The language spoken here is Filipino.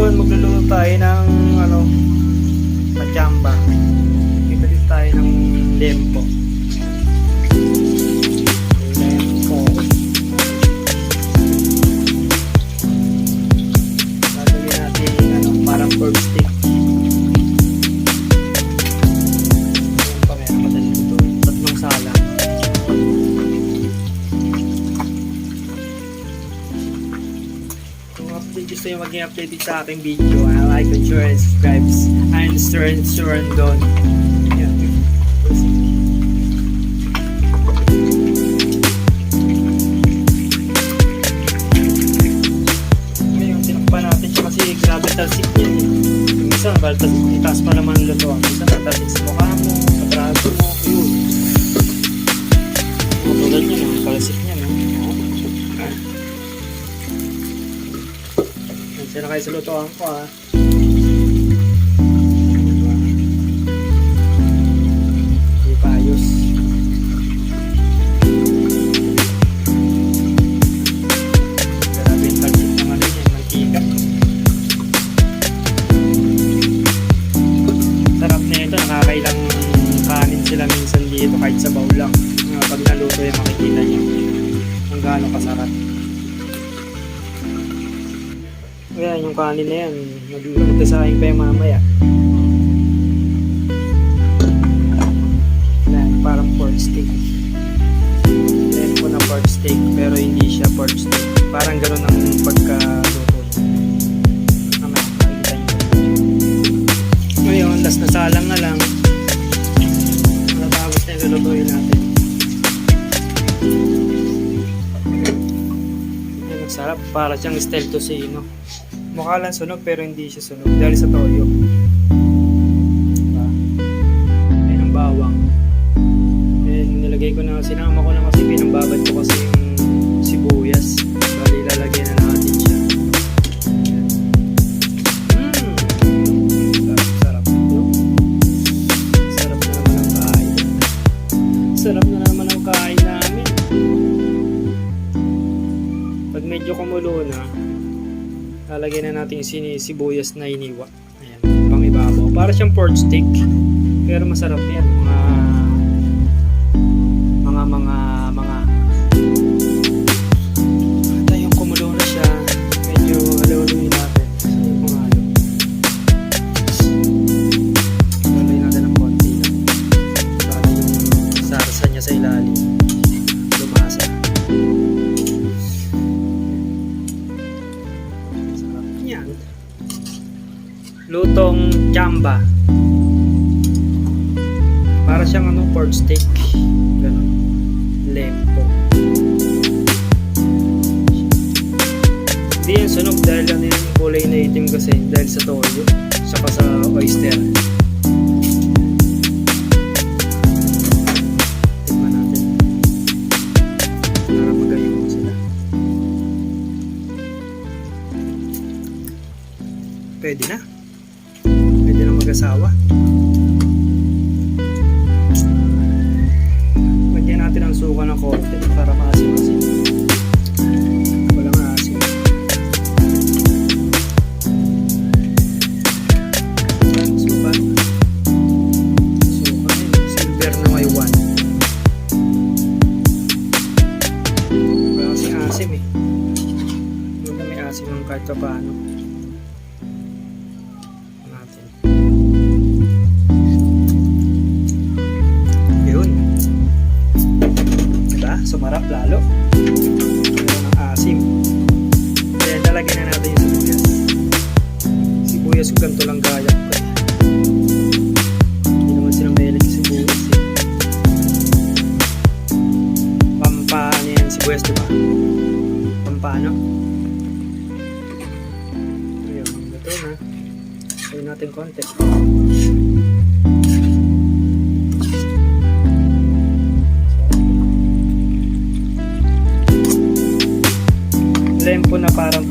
ngayon magluluto tayo ng kachamba. Bibili tayo ng lempo. Lalagyan natin parang pork stick. Ayan pa, meron madali ito. Tatlong sala. Kung gusto nyo maging updated sa aking video, like and share and subscribe and stir and doon. Ngayon, tinakpan natin siya kasi grabe talsik niya. Yung isa, itaas pa naman ang luto. Yung isa, talsik sa mukha mo, sa braso mo, yun. Tulad niya, ang talsik niya. Yan na kayo sa lutoan ko ha. Hindi pa ayos. Grabe yung talsik ng mantika. Sarap na ito, nakakailang kanin sila minsan dito kahit sa bawl lang. Pag naluto yung makikita nyo kung gaano kasarap. Ayan, yung kanin na yan. Magkasahin pa yung mamaya. Ayan, parang pork steak. Ayan po na pork steak, pero hindi siya pork steak. Parang gano'n ang pagkaluto. Mamaya, makikita nyo. Ngayon, last na salang na lang. Natapos na yung lulutuin natin. Ayan, sarap. Para siyang style tocino. Mukha lang sunog pero hindi siya sunog dahil sa toyo. Diba? Ayan ang bawang. And nilagay ko na, sinama ko na kasi pinambabad ko kasi yung sibuyas. Bali lalagay na natin siya. Sarap ito. Sarap na naman ang kain. Sarap na naman ang kain namin. Pag medyo kumulo na, lalagyan na natin yung sibuyas na iniwa. Ayan, pang ibabaw. Para siyang pork steak. Pero masarap yan. At yung kumulo na siya, medyo halo-haloyin natin. Yung pangalo. Haloyin natin ng konti lang. Para yung sarsa niya sa ilalim lumasa. Lutong chamba. Para siyang pork steak. Ganun. Lempo. Hindi yan sunog dahil yung kulay na itim kasi dahil sa toyo saka sa oyster. Tignan natin. Para magayon mo sila. Pwede na. Pwede na mag-asawa. Lagyan natin ang suka ng konti para maasim-asim. Walang maasim. Suka. Suka silver na may 1. Wala kasing asim eh. Wala may asim ng kahit pa paano. Sumarap lalo. Meron ng asim. Kaya talagyan na natin yung sibuyas. Sibuyas kung ganito lang gaya. Hindi naman sila mahilig yung sibuyas eh. Pampano yan sibuyas, diba? Pampano. Ayun, ito na. Ayun natin konti. Lempo na parang